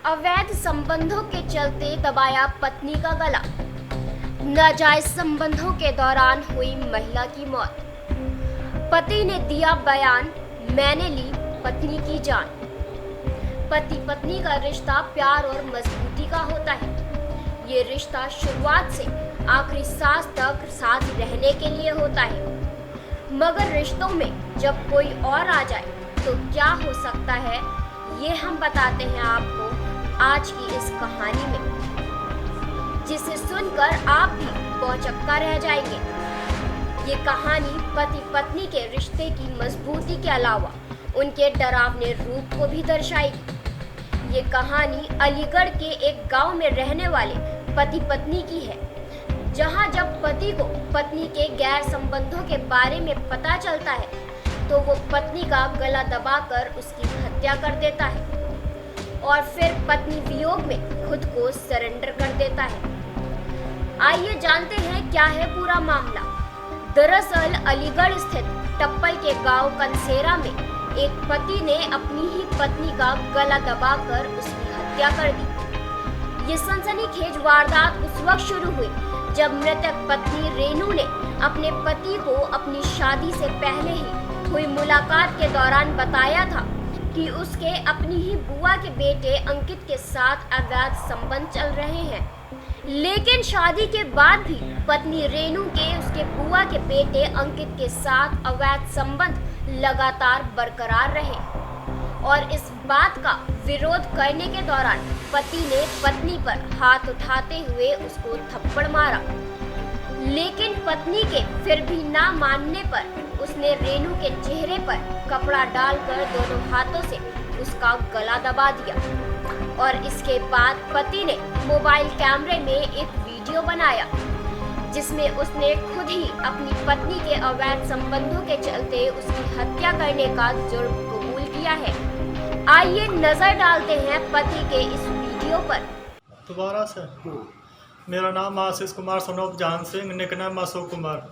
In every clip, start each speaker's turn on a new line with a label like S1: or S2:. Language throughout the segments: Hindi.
S1: अवैध संबंधों के चलते दबाया पत्नी का गला। नाजायज संबंधों के दौरान हुई महिला की मौत। पति ने दिया बयान, मैंने ली पत्नी की जान। पति पत्नी का रिश्ता प्यार और मजबूती का होता है। ये रिश्ता शुरुआत से आखिरी सांस तक साथ रहने के लिए होता है। मगर रिश्तों में जब कोई और आ जाए तो क्या हो सकता है, ये हम बताते हैं आपको आज की इस कहानी में, जिसे सुनकर आप भी भौचक्का रह जाएंगे। ये कहानी पति पत्नी के रिश्ते की मजबूती के अलावा उनके डरावने रूप को भी दर्शाएगी। ये कहानी अलीगढ़ के एक गांव में रहने वाले पति पत्नी की है, जहां जब पति को पत्नी के गैर संबंधों के बारे में पता चलता है तो वो पत्नी का गला दबाकर उसकी हत्या कर देता है और फिर पत्नी वियोग में खुद को सरेंडर कर देता है। आइए जानते हैं क्या है पूरा मामला। दरअसल अलीगढ़ स्थित टप्पल के गांव कंसेरा में एक पति ने अपनी ही पत्नी का गला दबाकर उसकी हत्या कर दी। ये सनसनीखेज वारदात उस वक्त शुरू हुई जब मृतक पत्नी रेनू ने अपने पति को अपनी शादी से पहले ही हुई मुलाकात के दौरान बताया था कि उसके अपनी ही बुआ के बेटे अंकित के साथ अवैध संबंध चल रहे हैं। लेकिन शादी के बाद भी पत्नी रेनू के उसके बुआ के बेटे अंकित के साथ अवैध संबंध लगातार बरकरार रहे और इस बात का विरोध करने के दौरान पति ने पत्नी पर हाथ उठाते हुए उसको थप्पड़ मारा। लेकिन पत्नी के फिर भी ना मानने पर उसने रेनू के चेहरे पर कपड़ा डालकर दोनों हाथों से उसका गला दबा दिया और इसके बाद पति ने मोबाइल कैमरे में एक वीडियो बनाया जिसमें उसने खुद ही अपनी पत्नी के अवैध संबंधों के चलते उसकी हत्या करने का जुर्म कबूल किया है। आइए नजर डालते हैं पति के इस वीडियो पर।
S2: दोबारा से मेरा नाम आशीष कुमार सनोप जान सिंह, निकनेम अशोक कुमार।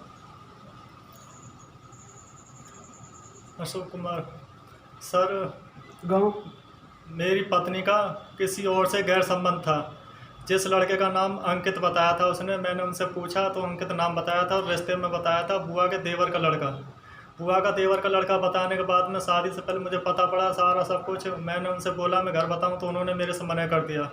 S2: सर,
S3: गाँव
S2: मेरी पत्नी का किसी और से गैर संबंध था। जिस लड़के का नाम अंकित बताया था उसने, मैंने उनसे पूछा तो अंकित नाम बताया था और रिश्ते में बताया था बुआ के देवर का लड़का। बुआ का देवर का लड़का बताने के बाद में शादी से पहले मुझे पता पड़ा सारा सब कुछ। मैंने उनसे बोला मैं घर बताऊं तो उन्होंने मेरे से मना कर दिया।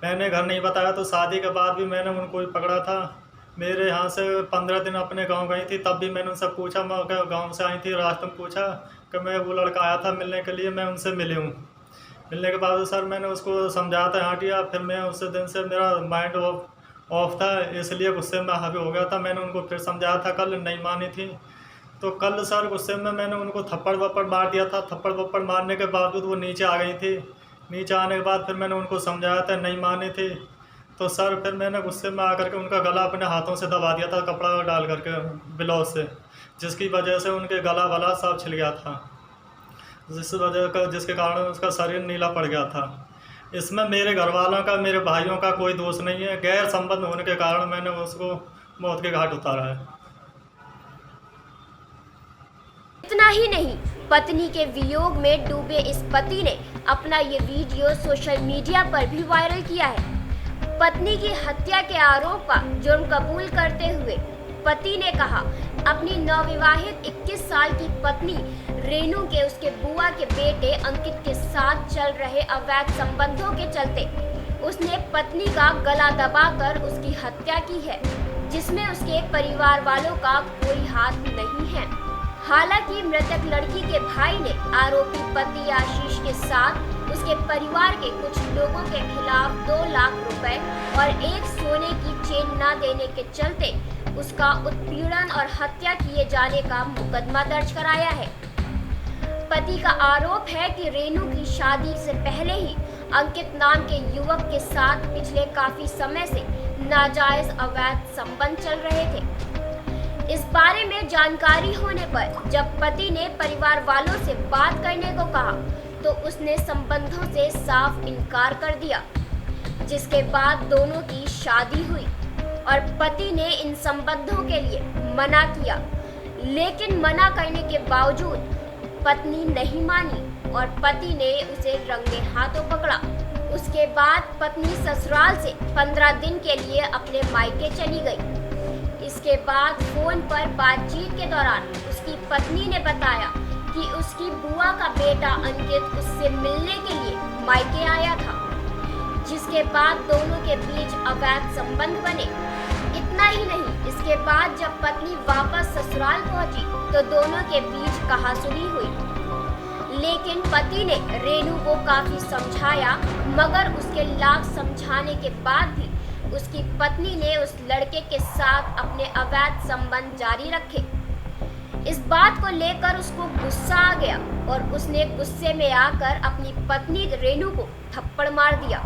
S2: मैंने घर नहीं बताया तो शादी के बाद भी मैंने उनको ही पकड़ा था। मेरे यहाँ से 15 दिन अपने गांव गई थी, तब भी मैंने उनसे पूछा, मैं गांव से आई थी, रास्ते में पूछा कि मैं वो लड़का आया था मिलने के लिए, मैं उनसे मिली हूँ। मिलने के बाद सर मैंने उसको समझाया था हटिया। फिर मैं उस दिन से मेरा माइंड ऑफ था, इसलिए गुस्से में हावी हो गया था। मैंने उनको फिर समझाया था, कल नहीं मानी थी। तो कल सर गुस्से में मैंने उनको थप्पड़ वप्पड़ मार दिया था। थप्पड़ वप्पड़ मारने के बावजूद वो नीचे आ गई थी। नीचे आने के बाद फिर मैंने उनको समझाया था, नहीं मानी थी। तो सर फिर मैंने गुस्से में आकर के उनका गला अपने हाथों से दबा दिया था, कपड़ा डाल करके ब्लाउज से, जिसकी वजह से उनके गला वला सब छिल गया था, जिसके कारण उसका शरीर नीला पड़ गया था। इसमें मेरे घर वालों का, मेरे भाइयों का कोई दोष नहीं है। गैर संबंध होने के कारण मैंने उसको मौत के घाट उतारा है।
S1: इतना ही नहीं, पत्नी के वियोग में डूबे इस पति ने अपना ये वीडियो सोशल मीडिया पर भी वायरल किया है। पत्नी की हत्या के आरोप का जुर्म कबूल करते हुए पति ने कहा, अपनी नवविवाहित 21 साल की पत्नी रेनू के उसके बुआ के बेटे अंकित के साथ चल रहे अवैध संबंधों के चलते उसने पत्नी का गला दबाकर उसकी हत्या की है, जिसमें उसके परिवार वालों का कोई हाथ नहीं है। हालांकि मृतक लड़की के भाई ने आरोपी पति आशीष के साथ उसके परिवार के कुछ लोगों के खिलाफ 2 लाख रुपए और एक सोने की चेन न देने के चलते उसका उत्पीड़न और हत्या किए जाने का मुकदमा दर्ज कराया है। पति का आरोप है कि रेनू की शादी से पहले ही अंकित नाम के युवक के साथ पिछले काफी समय से नाजायज अवैध संबंध चल रहे थे। इस बारे में जानकारी होने पर जब पति ने परिवार वालों से बात करने को कहा तो उसने संबंधों से साफ इनकार कर दिया, जिसके बाद दोनों की शादी हुई और पति ने इन संबंधों के लिए मना किया। लेकिन मना करने के बावजूद पत्नी नहीं मानी और पति ने उसे रंगे हाथों पकड़ा। उसके बाद पत्नी ससुराल से 15 दिन के लिए अपने मायके चली गई। इसके बाद फोन पर बातचीत के दौरान उसकी पत्नी ने बताया कि उसकी बुआ का बेटा अंकित उससे मिलने के लिए मायके आया था, जिसके बाद दोनों के बीच अवैध संबंध बने। इतना ही नहीं, इसके बाद जब पत्नी वापस ससुराल पहुंची तो दोनों के बीच कहासुनी हुई। लेकिन पति ने रेनू को काफी समझाया, मगर उसके लाख समझाने के बाद भी उसकी पत्नी ने उस लड़के के साथ अपने अवैध संबंध जारी रखे। इस बात को लेकर उसको गुस्सा आ गया और उसने गुस्से में आकर अपनी पत्नी रेनू को थप्पड़ मार दिया,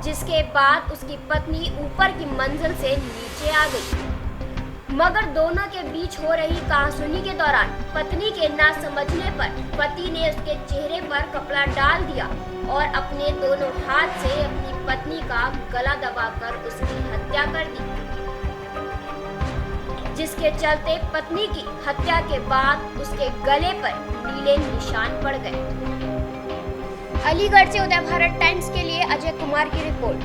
S1: जिसके बाद उसकी पत्नी ऊपर की मंजिल से नीचे आ गई। मगर दोनों के बीच हो रही कहासुनी के दौरान पत्नी के ना समझने पर पति ने उसके चेहरे पर कपड़ा डाल दिया और अपने दोनों हाथ से अपनी पत्नी का गला दबाकर उसकी हत्या कर दी, जिसके चलते पत्नी की हत्या के बाद उसके गले पर नीले निशान पड़ गए। अलीगढ़ से उदय भारत टाइम्स के लिए अजय कुमार की रिपोर्ट।